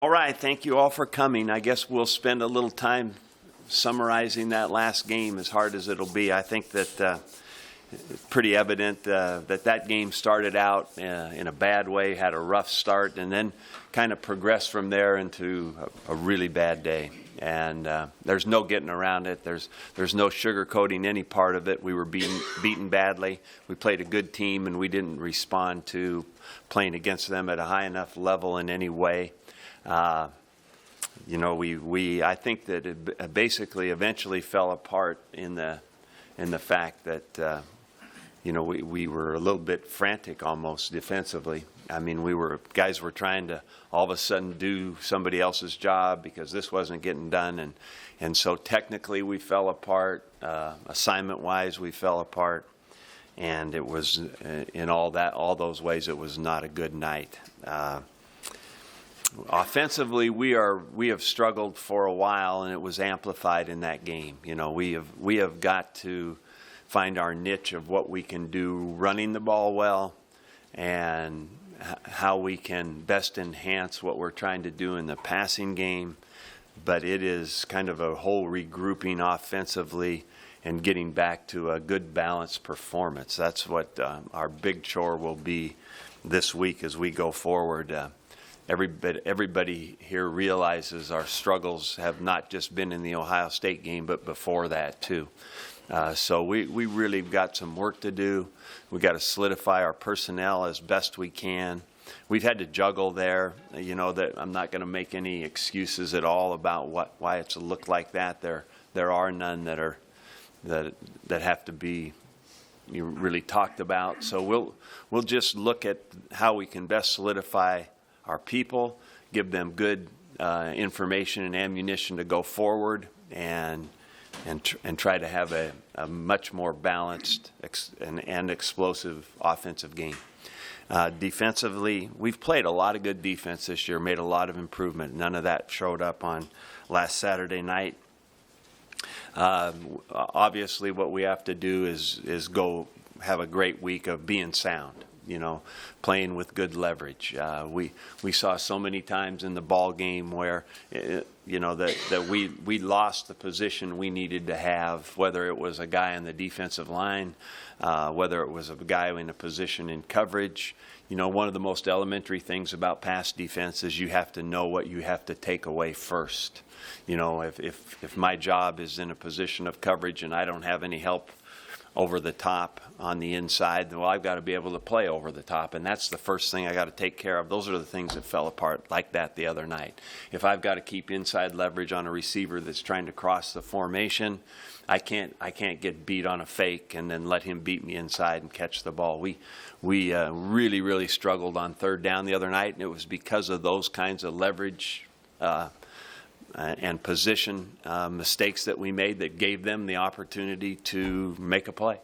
All right, thank you all for coming. I guess we'll spend a little time summarizing that last game, as hard as it'll be. I think that it's pretty evident that game started out in a bad way, had a rough start, and then kind of progressed from there into a really bad day. And there's no getting around it. There's no sugarcoating any part of it. We were beaten badly. We played a good team, and we didn't respond to playing against them at a high enough level in any way. I think that it basically eventually fell apart in the fact that we were a little bit frantic almost defensively. I mean, guys were trying to all of a sudden do somebody else's job because this wasn't getting done, and so technically we fell apart. Assignment-wise, we fell apart, and it was in all those ways it was not a good night. Offensively, we have struggled for a while, and it was amplified in that game. We have got to find our niche of what we can do running the ball well, and how we can best enhance what we're trying to do in the passing game. But it is kind of a whole regrouping offensively and getting back to a good balanced performance. That's what our big chore will be this week as we go forward. Everybody here realizes our struggles have not just been in the Ohio State game, but before that too. So we really got some work to do. We got to solidify our personnel as best we can. We've had to juggle there. That I'm not going to make any excuses at all about why it's looked like that. There are none that have to be really talked about. So we'll just look at how we can best solidify our people, give them good information and ammunition to go forward, and try to have a much more balanced and explosive offensive game. Defensively, we've played a lot of good defense this year, made a lot of improvement. None of that showed up on last Saturday night. Obviously, what we have to do is go have a great week of being sound. Playing with good leverage. We saw so many times in the ball game where that we lost the position we needed to have, whether it was a guy on the defensive line, whether it was a guy in a position in coverage. One of the most elementary things about pass defense is you have to know what you have to take away first. If my job is in a position of coverage and I don't have any help over the top on the inside, well, I've got to be able to play over the top, and that's the first thing I got to take care of. Those are the things that fell apart like that the other night. If I've got to keep inside leverage on a receiver that's trying to cross the formation, I can't get beat on a fake and then let him beat me inside and catch the ball. We really struggled on third down the other night, and it was because of those kinds of leverage and position mistakes that we made that gave them the opportunity to make a play.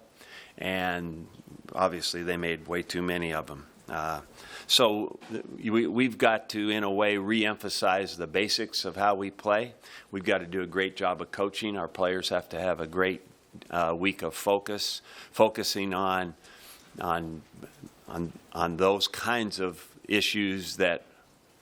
And obviously they made way too many of them. So we've got to, in a way, re-emphasize the basics of how we play. We've got to do a great job of coaching. Our players have to have a great week of focusing on those kinds of issues that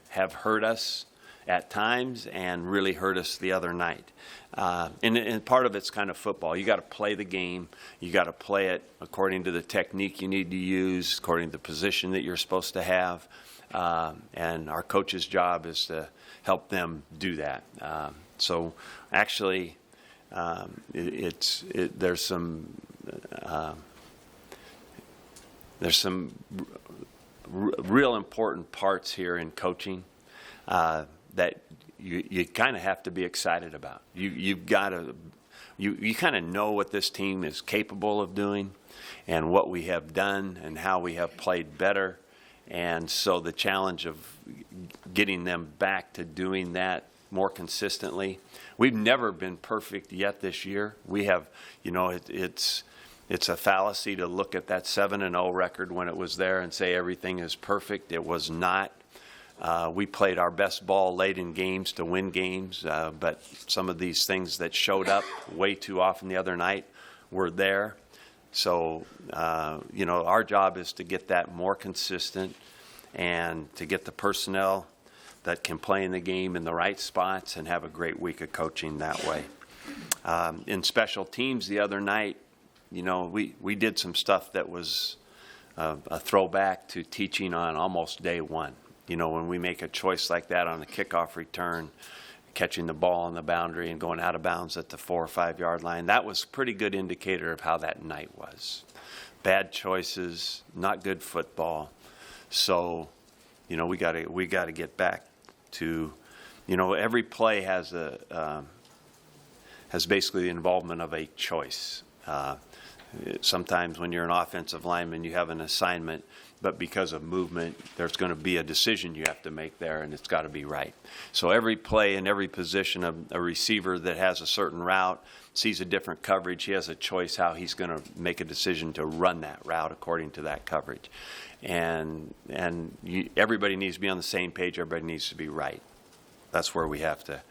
have hurt us at times and really hurt us the other night. And part of it's kind of football. You got to play the game. You got to play it according to the technique you need to use, according to the position that you're supposed to have. And our coach's job is to help them do that. So actually, there's some real important parts here in coaching that you kind of have to be excited about. You've got to, you kind of know what this team is capable of doing and what we have done and how we have played better. And so the challenge of getting them back to doing that more consistently. We've never been perfect yet this year. We have, it's a fallacy to look at that 7-0 record when it was there and say everything is perfect. It was not. We played our best ball late in games to win games, but some of these things that showed up way too often the other night were there. So, our job is to get that more consistent and to get the personnel that can play in the game in the right spots and have a great week of coaching that way. In special teams the other night, we did some stuff that was a throwback to teaching on almost day one. When we make a choice like that on a kickoff return, catching the ball on the boundary and going out of bounds at the 4 or 5 yard line, that was a pretty good indicator of how that night was. Bad choices, not good football. So, we got to get back to, every play has basically the involvement of a choice. Sometimes when you're an offensive lineman, you have an assignment, but because of movement, there's going to be a decision you have to make there, and it's got to be right. So every play in every position of a receiver that has a certain route sees a different coverage. He has a choice how he's going to make a decision to run that route according to that coverage. And everybody needs to be on the same page. Everybody needs to be right. That's where we have to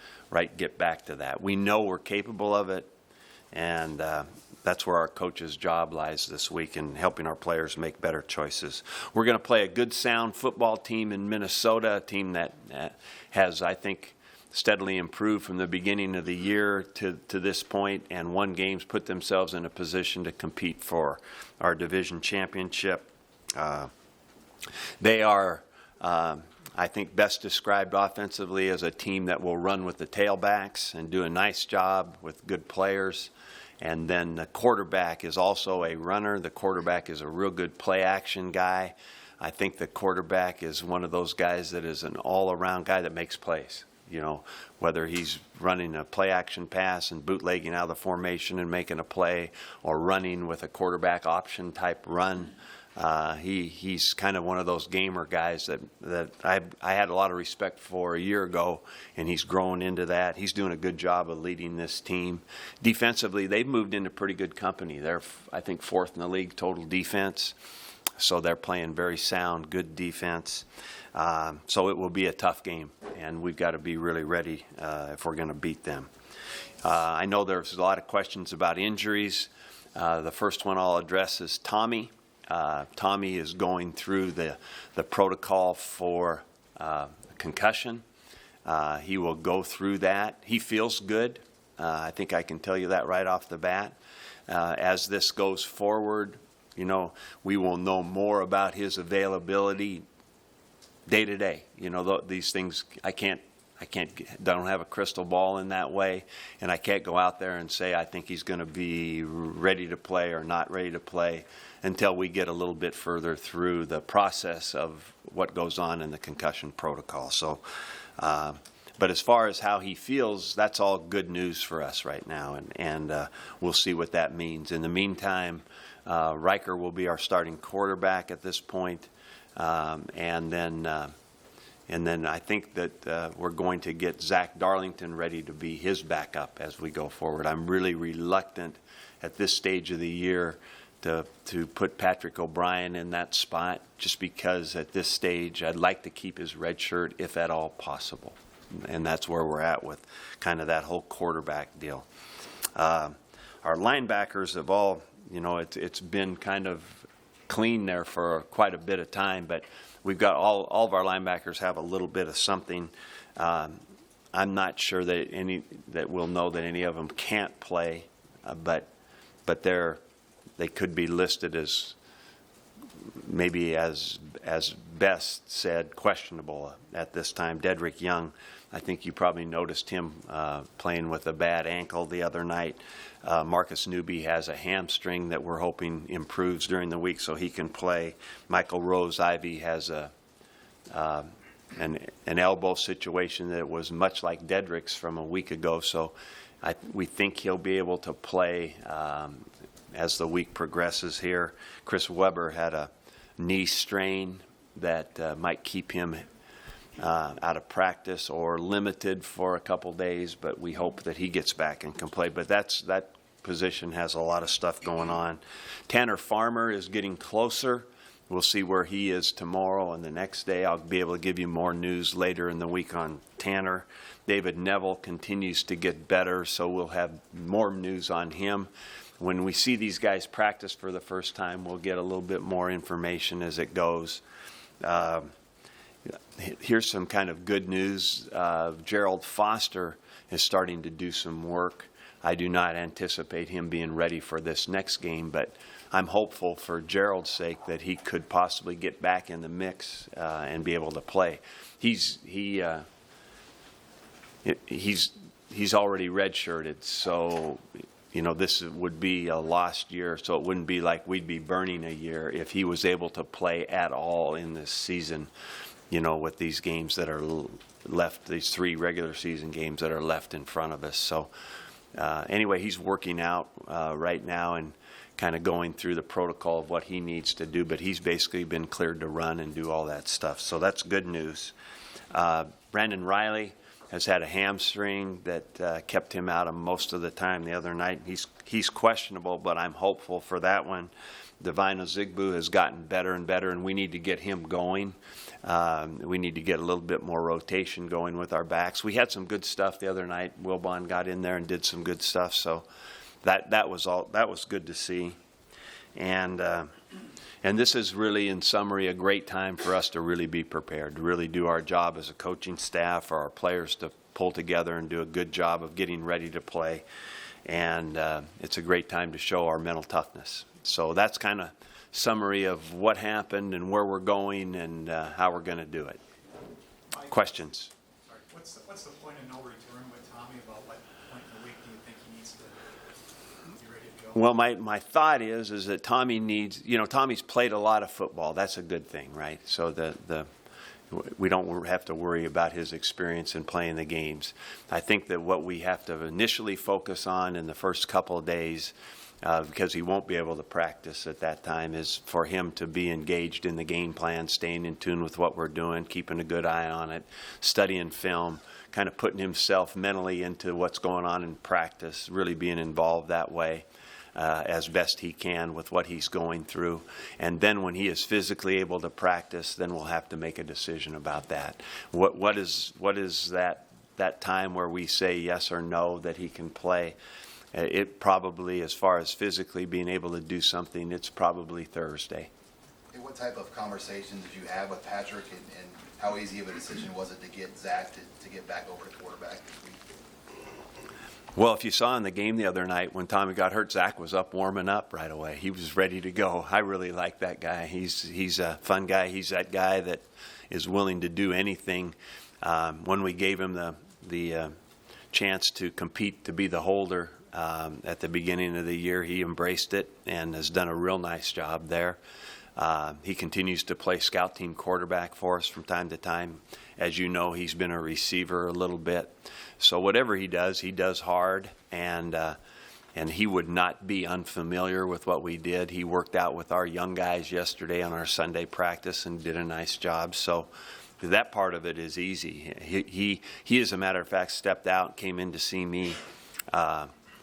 get back to that. We know we're capable of it, and that's where our coach's job lies this week, in helping our players make better choices. We're going to play a good, sound football team in Minnesota, a team that has, I think, steadily improved from the beginning of the year to this point, and won games, put themselves in a position to compete for our division championship. They are, I think, best described offensively as a team that will run with the tailbacks and do a nice job with good players. And then the quarterback is also a runner. The quarterback is a real good play-action guy. I think the quarterback is one of those guys that is an all-around guy that makes plays. Whether he's running a play-action pass and bootlegging out of the formation and making a play, or running with a quarterback option type run. He's kind of one of those gamer guys that I had a lot of respect for a year ago, and he's growing into that. He's doing a good job of leading this team. Defensively, they've moved into pretty good company. They're, I think, 4th in the league total defense, so they're playing very sound, good defense. So it will be a tough game, and we've got to be really ready if we're going to beat them. I know there's a lot of questions about injuries. The first one I'll address is Tommy. Tommy is going through the protocol for concussion. He will go through that. He feels good. I think I can tell you that right off the bat. As this goes forward, we will know more about his availability day to day. These things I don't have a crystal ball in that way, and I can't go out there and say I think he's going to be ready to play or not ready to play until we get a little bit further through the process of what goes on in the concussion protocol. So, but as far as how he feels, that's all good news for us right now, and we'll see what that means. In the meantime, Riker will be our starting quarterback at this point, and then I think that we're going to get Zach Darlington ready to be his backup as we go forward. I'm really reluctant at this stage of the year to put Patrick O'Brien in that spot, just because at this stage I'd like to keep his red shirt if at all possible. And that's where we're at with kind of that whole quarterback deal. Our linebackers have all, it's been kind of clean there for quite a bit of time, but we've got all of our linebackers have a little bit of something. I'm not sure that we'll know that any of them can't play, but they could be listed as maybe as best said questionable at this time. Dedrick Young, I think you probably noticed him playing with a bad ankle the other night. Marcus Newby has a hamstring that we're hoping improves during the week so he can play. Michael Rose-Ivy has an elbow situation that was much like Dedrick's from a week ago, so we think he'll be able to play as the week progresses here. Chris Weber had a knee strain that might keep him out of practice or limited for a couple days, but we hope that he gets back and can play. But that position has a lot of stuff going on. Tanner Farmer is getting closer. We'll see where he is tomorrow and the next day. I'll be able to give you more news later in the week on Tanner. David Neville continues to get better, so we'll have more news on him. When we see these guys practice for the first time, we'll get a little bit more information as it goes. here's some kind of good news. Gerald Foster is starting to do some work. I do not anticipate him being ready for this next game, but I'm hopeful for Gerald's sake that he could possibly get back in the mix and be able to play. He's already redshirted, so this would be a lost year. So it wouldn't be like we'd be burning a year if he was able to play at all in this season. With these games that are left, these 3 regular season games that are left in front of us. So anyway, he's working out right now and kind of going through the protocol of what he needs to do, but he's basically been cleared to run and do all that stuff. So that's good news. Brandon Riley has had a hamstring that kept him out of most of the time the other night. He's questionable, but I'm hopeful for that one. Divine Ozigbo has gotten better and better, and we need to get him going. We need to get a little bit more rotation going with our backs. We had some good stuff the other night. Wilbon got in there and did some good stuff, so that was good to see. And this is really, in summary, a great time for us to really be prepared, to really do our job as a coaching staff, for our players to pull together and do a good job of getting ready to play. And it's a great time to show our mental toughness. So that's kind of summary of what happened and where we're going and how we're going to do it. Mike, questions? Sorry, what's the point of no return with Tommy? About what point in the week do you think he needs to be ready to go? Well, my thought is that Tommy needs, Tommy's played a lot of football. That's a good thing, right? So we don't have to worry about his experience in playing the games. I think that what we have to initially focus on in the first couple of days, because he won't be able to practice at that time, is for him to be engaged in the game plan, staying in tune with what we're doing, keeping a good eye on it, studying film, kind of putting himself mentally into what's going on in practice, really being involved that way as best he can with what he's going through. And then when he is physically able to practice, then we'll have to make a decision about that. What is that time where we say yes or no that he can play? It probably, as far as physically being able to do something, it's probably Thursday. Hey, what type of conversation did you have with Patrick, and how easy of a decision was it to get Zach to get back over to quarterback this week? Well, if you saw in the game the other night when Tommy got hurt, Zach was up warming up right away. He was ready to go. I really like that guy. He's a fun guy. He's that guy that is willing to do anything. When we gave him the chance to compete to be the holder at the beginning of the year, he embraced it and has done a real nice job there. He continues to play scout team quarterback for us from time to time. As you know, he's been a receiver a little bit. So whatever he does hard, and he would not be unfamiliar with what we did. He worked out with our young guys yesterday on our Sunday practice and did a nice job. So that part of it is easy. He as a matter of fact, stepped out and came in to see me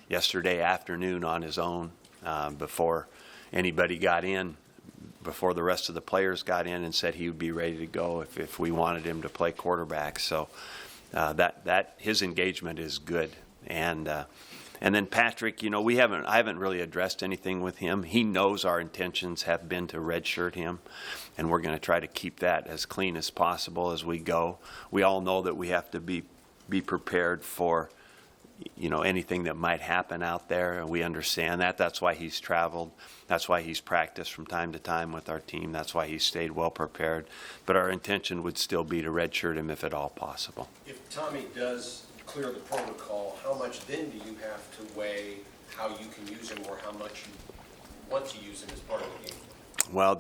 yesterday afternoon on his own before anybody got in, before the rest of the players got in, and said he would be ready to go if we wanted him to play quarterback. So that his engagement is good. And then Patrick, I haven't really addressed anything with him. He knows our intentions have been to redshirt him, and we're going to try to keep that as clean as possible as we go. We all know that we have to be prepared for anything that might happen out there, and we understand that. That's why he's traveled. That's why he's practiced from time to time with our team. That's why he's stayed well prepared. But our intention would still be to redshirt him if at all possible. If Tommy does clear the protocol, how much then do you have to weigh how you can use him or how much you want to use him as part of the game? Well,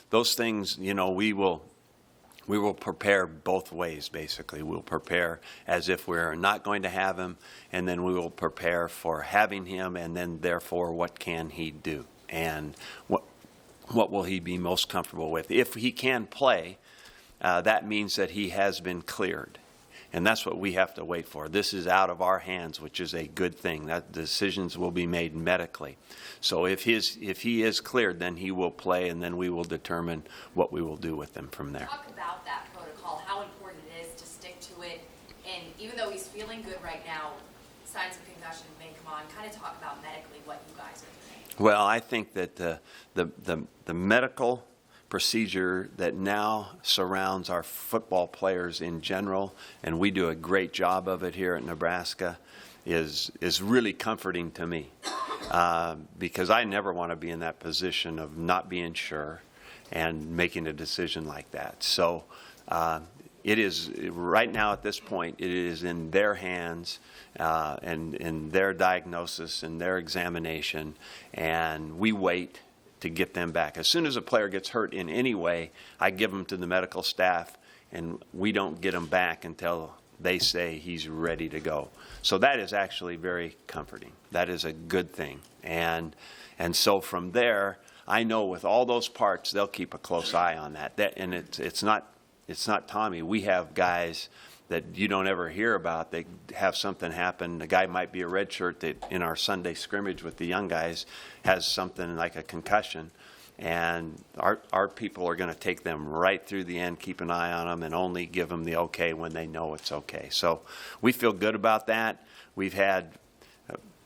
those things, we will prepare both ways, basically. We'll prepare as if we're not going to have him, and then we will prepare for having him, and then therefore what can he do, and what will he be most comfortable with. If he can play, that means that he has been cleared, and that's what we have to wait for. This is out of our hands, which is a good thing. That decisions will be made medically. So if he is cleared, then he will play, and then we will determine what we will do with him from there. Talk about that protocol, how important it is to stick to it, and even though he's feeling good right now, signs of concussion may come on. Kind of talk about medically what you guys are doing. Well, I think that the medical procedure that now surrounds our football players in general, and we do a great job of it here at Nebraska, is really comforting to me. Because I never want to be in that position of not being sure and making a decision like that. So it is, right now at this point, it is in their hands and in their diagnosis and their examination, and we wait to get them back. As soon as a player gets hurt in any way, I give them to the medical staff, and we don't get them back until they say he's ready to go. So that is actually very comforting. That is a good thing. And so from there, I know with all those parts, they'll keep a close eye on that. And it's not Tommy. We have guys that you don't ever hear about. They have something happen. The guy might be a red shirt that in our Sunday scrimmage with the young guys has something like a concussion. And our people are going to take them right through the end, keep an eye on them, and only give them the okay when they know it's okay. So we feel good about that. We've had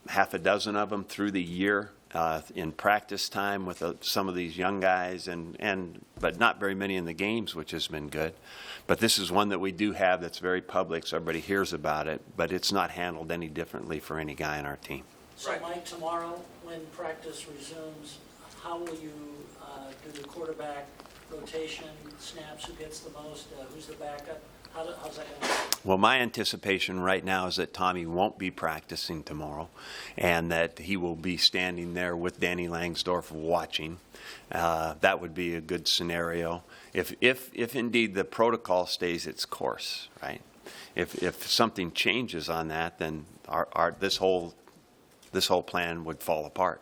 half a dozen of them through the year in practice time with some of these young guys, but not very many in the games, which has been good. But this is one that we do have that's very public, so everybody hears about it, but it's not handled any differently for any guy in our team. So Mike, tomorrow when practice resumes, how will you do the quarterback rotation, snaps, who gets the most, who's the backup? How's that going to work? Well, my anticipation right now is that Tommy won't be practicing tomorrow and that he will be standing there with Danny Langsdorf watching. That would be a good scenario. If indeed the protocol stays its course, right? If something changes on that, then this whole plan would fall apart.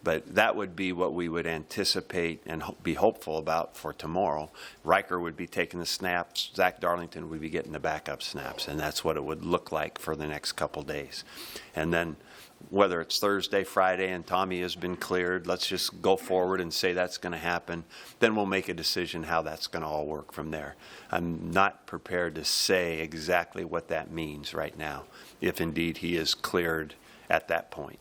But that would be what we would anticipate and be hopeful about for tomorrow. Riker would be taking the snaps. Zach Darlington would be getting the backup snaps, and that's what it would look like for the next couple days. And then whether it's Thursday, Friday, and Tommy has been cleared, let's just go forward and say that's going to happen. Then we'll make a decision how that's going to all work from there. I'm not prepared to say exactly what that means right now, if indeed he is cleared at that point.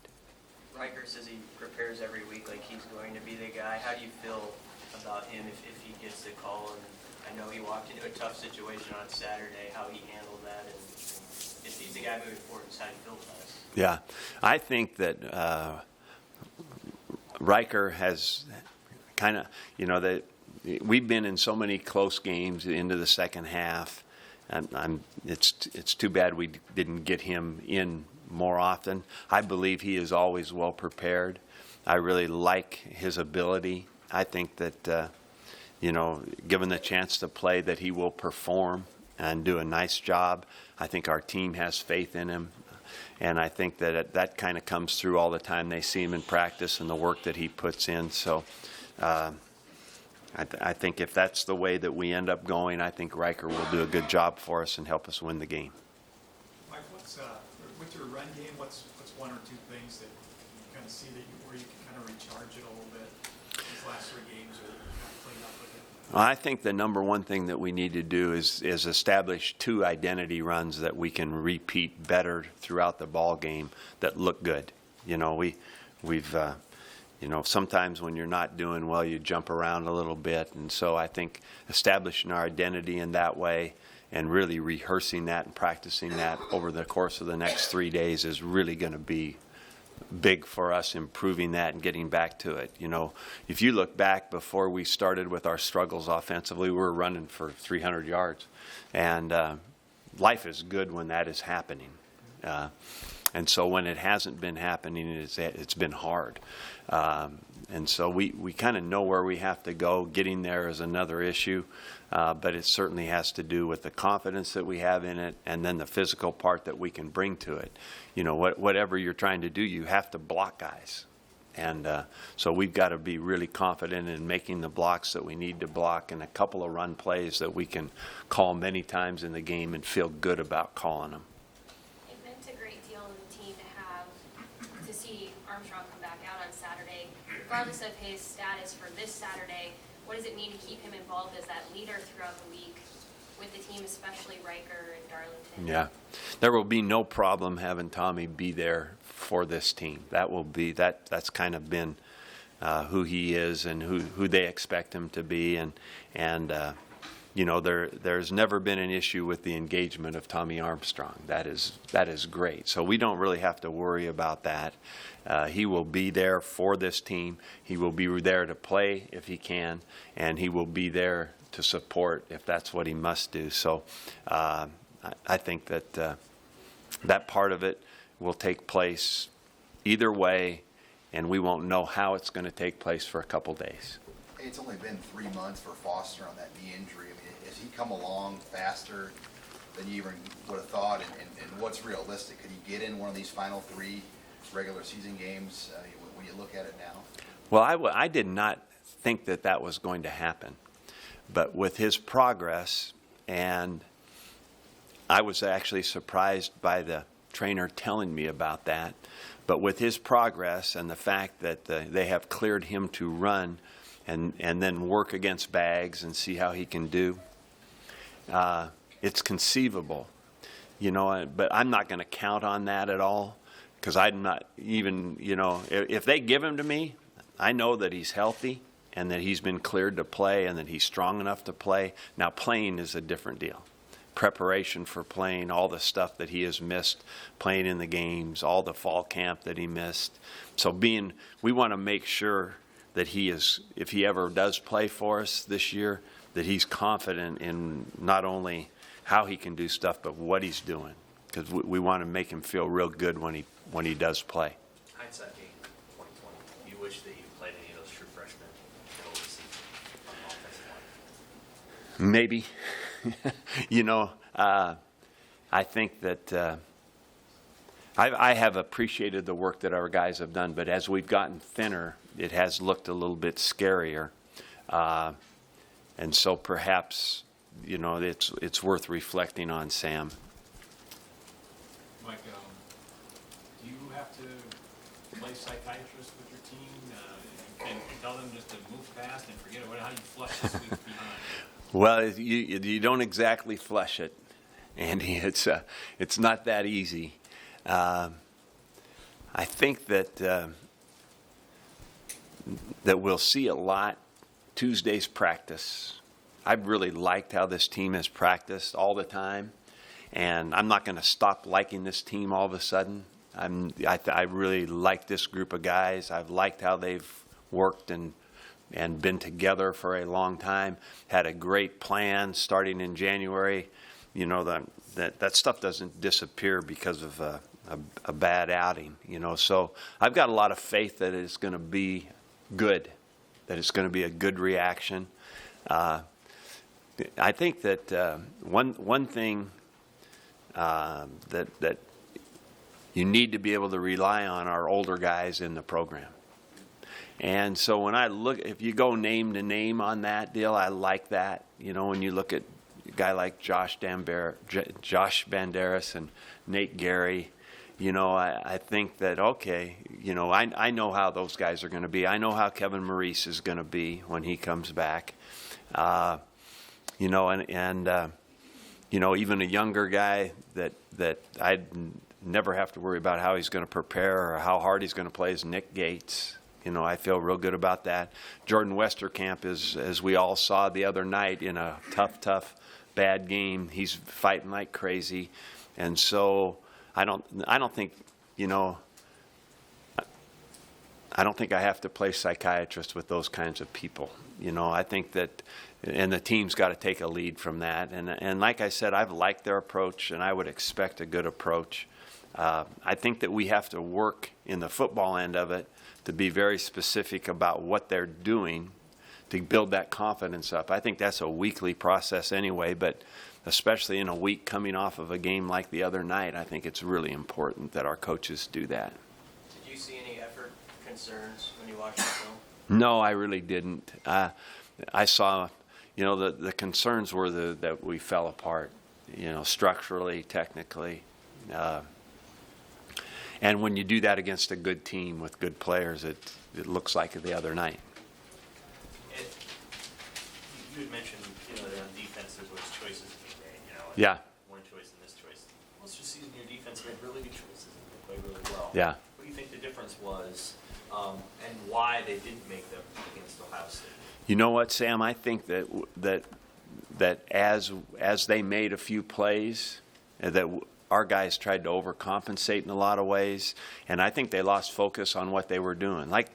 Riker says he prepares every week like he's going to be the guy. How do you feel about him if he gets the call? And I know he walked into a tough situation on Saturday, how he handled that, and if he's the guy moving forward, how do you feel about it? Yeah, I think that Riker has kind of, we've been in so many close games into the second half, and it's too bad we didn't get him in more often. I believe he is always well prepared. I really like his ability. I think that, given the chance to play, that he will perform and do a nice job. I think our team has faith in him. And I think that that kind of comes through all the time they see him in practice and the work that he puts in. So I think if that's the way that we end up going, I think Riker will do a good job for us and help us win the game. Mike, with your run game, what's one or two things that you kind of see where you can kind of recharge it a little bit these last three games, or kind of clean up with it? Well, I think the number one thing that we need to do is establish two identity runs that we can repeat better throughout the ball game that look good. We've sometimes when you're not doing well, you jump around a little bit, and so I think establishing our identity in that way and really rehearsing that and practicing that over the course of the next 3 days is really going to be big for us, improving that and getting back to it. If you look back before we started with our struggles offensively, we were running for 300 yards. And life is good when that is happening. And so when it hasn't been happening, it's been hard. And so we kind of know where we have to go. Getting there is another issue. But it certainly has to do with the confidence that we have in it and then the physical part that we can bring to it. Whatever you're trying to do, you have to block guys. And so we've got to be really confident in making the blocks that we need to block and a couple of run plays that we can call many times in the game and feel good about calling them. It meant a great deal to the team to see Armstrong come back out on Saturday. Regardless of his status for this Saturday, what does it mean to keep him involved as that leader throughout the week with the team, especially Riker and Darlington? Yeah. There will be no problem having Tommy be there for this team. That's kind of been who he is and who they expect him to be. And you know, there's never been an issue with the engagement of Tommy Armstrong. That is great. So we don't really have to worry about that. He will be there for this team. He will be there to play if he can, and he will be there to support if that's what he must do. So I think that that part of it will take place either way, and we won't know how it's going to take place for a couple days. It's only been 3 months for Foster on that knee injury. I mean, has he come along faster than you even would have thought? And what's realistic? Could he get in one of these final 3 regular season games when you look at it now? Well, I did not think that that was going to happen. But with his progress, and I was actually surprised by the trainer telling me about that, but with his progress and the fact that they have cleared him to run and then work against bags and see how he can do, it's conceivable, you know. But I'm not going to count on that at all, because I'm not even, you know, if they give him to me, I know that he's healthy and that he's been cleared to play and that he's strong enough to play. Now, playing is a different deal. Preparation for playing, all the stuff that he has missed playing in the games, all the fall camp that he missed. So we want to make sure that he is, if he ever does play for us this year, that he's confident in not only how he can do stuff, but what he's doing. Because we want to make him feel real good when he does play. Hindsight being 2020, you wish that you played any of those true freshmen in the season on the offensive line? Maybe. You know, I think that I have appreciated the work that our guys have done, but as we've gotten thinner, it has looked a little bit scarier. And so perhaps, you know, it's worth reflecting on Sam. Mike, do you have to play psychiatrist with your team? And tell them just to move fast and forget it? How do you flush this week behind? Well, you don't exactly flush it, Andy. It's not that easy. I think that we'll see a lot Tuesday's practice. I've really liked how this team has practiced all the time, and I'm not going to stop liking this team all of a sudden. I really like this group of guys. I've liked how they've worked and been together for a long time, had a great plan starting in January. You know, that stuff doesn't disappear because of a bad outing, you know. So I've got a lot of faith that it's going to be good, that it's going to be a good reaction. I think that one thing that you need to be able to rely on are older guys in the program. And so when I look, if you go name to name on that deal, I like that. You know, when you look at a guy like Josh Banderas and Nate Gary, you know, I think that, okay, you know, I know how those guys are going to be. I know how Kevin Maurice is going to be when he comes back. You know, and you know, even a younger guy that I'd never have to worry about how he's going to prepare or how hard he's going to play is Nick Gates. You know, I feel real good about that. Jordan Westerkamp is, as we all saw the other night, in a tough, bad game. He's fighting like crazy, and so I don't think, you know, I don't think I have to play psychiatrist with those kinds of people. You know, I think that, and the team's got to take a lead from that. And like I said, I've liked their approach, and I would expect a good approach. I think that we have to work in the football end of it to be very specific about what they're doing to build that confidence up. I think that's a weekly process anyway, but especially in a week coming off of a game like the other night, I think it's really important that our coaches do that. Did you see any effort concerns when you watched the film? No, I really didn't. I saw, you know, the concerns were that we fell apart, you know, structurally, technically. And when you do that against a good team with good players, it looks like the other night. You had mentioned, you know, that on defense there's always choices to be made, you know. Yeah. One choice and this choice. Most of the season your defense made really good choices and they played really well. Yeah. But do you think the difference was, and why they didn't make them against Ohio State? You know what, Sam? I think that as they made a few plays, that our guys tried to overcompensate in a lot of ways, and I think they lost focus on what they were doing. Like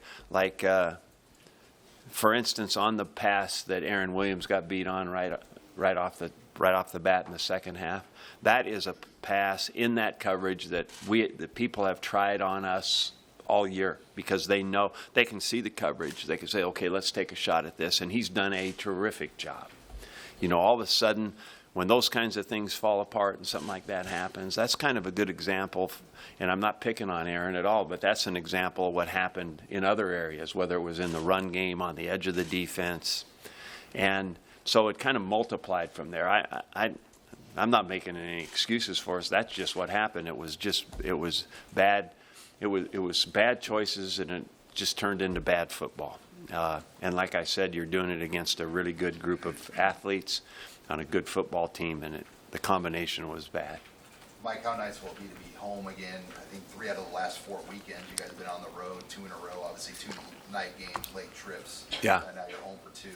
for instance, on the pass that Aaron Williams got beat on right off the bat in the second half, that is a pass in that coverage that the people have tried on us all year, because they know they can see the coverage. They can say, okay, let's take a shot at this, and he's done a terrific job. You know, all of a sudden, when those kinds of things fall apart and something like that happens, that's kind of a good example. And I'm not picking on Aaron at all, but that's an example of what happened in other areas, whether it was in the run game, on the edge of the defense. And so it kind of multiplied from there. I'm not making any excuses for us. That's just what happened. It was bad. It was bad choices, and it just turned into bad football. And like I said, you're doing it against a really good group of athletes on a good football team, and the combination was bad. Mike, how nice will it be to be home again? I think 3 out of the last 4 weekends, you guys have been on the road, 2 in a row, obviously 2 night games, late trips. Yeah. And now you're home for 2.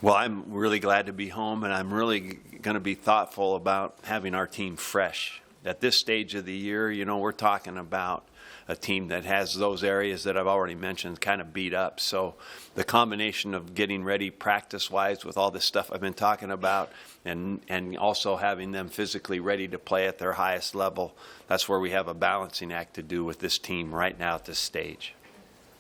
Well, I'm really glad to be home, and I'm really going to be thoughtful about having our team fresh. At this stage of the year, you know, we're talking about a team that has those areas that I've already mentioned kind of beat up. So the combination of getting ready practice-wise with all this stuff I've been talking about, and also having them physically ready to play at their highest level, that's where we have a balancing act to do with this team right now at this stage.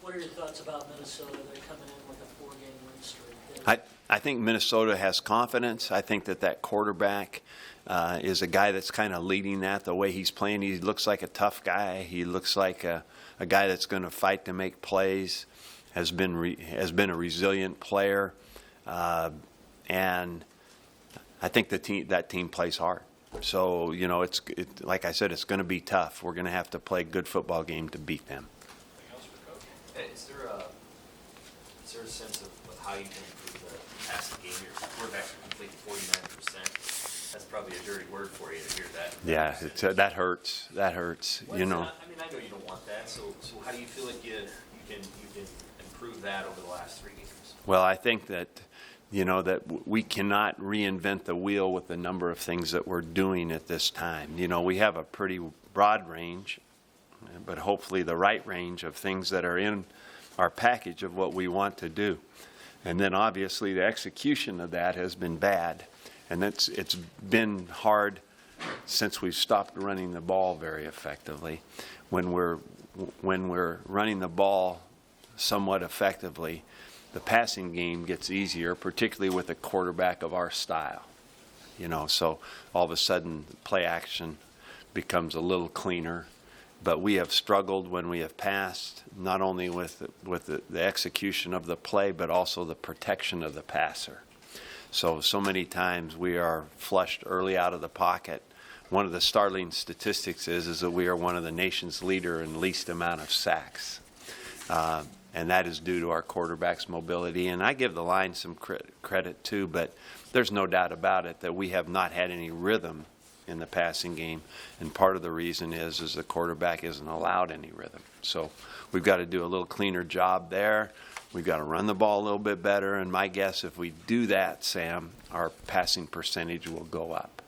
What are your thoughts about Minnesota? They're coming in with a 4-game win streak. I think Minnesota has confidence. I think that quarterback is a guy that's kind of leading that. The way he's playing, he looks like a tough guy. He looks like a guy that's going to fight to make plays. Has been a resilient player, and I think that team plays hard. So you know, it's like I said, it's going to be tough. We're going to have to play a good football game to beat them. Anything else for Coach? Is there a sense of how you can improve the passing game? Your quarterbacks are completing 49%. That's probably a dirty word for you to hear that. Yeah, that hurts. That hurts. Well, you know. I mean, I know you don't want that. So how do you feel like you can improve that over the last 3 games? Well, I think that, you know, that we cannot reinvent the wheel with the number of things that we're doing at this time. You know, we have a pretty broad range, but hopefully the right range of things that are in our package of what we want to do. And then obviously the execution of that has been bad. And it's been hard since we've stopped running the ball very effectively. When we're running the ball somewhat effectively, the passing game gets easier, particularly with a quarterback of our style. You know, so all of a sudden play action becomes a little cleaner. But we have struggled when we have passed, not only with the execution of the play, but also the protection of the passer. So many times we are flushed early out of the pocket. One of the startling statistics is that we are one of the nation's leader in least amount of sacks. And that is due to our quarterback's mobility. And I give the line some credit too, but there's no doubt about it that we have not had any rhythm in the passing game. And part of the reason is the quarterback isn't allowed any rhythm. So we've got to do a little cleaner job there. We've got to run the ball a little bit better. And my guess, if we do that, Sam, our passing percentage will go up.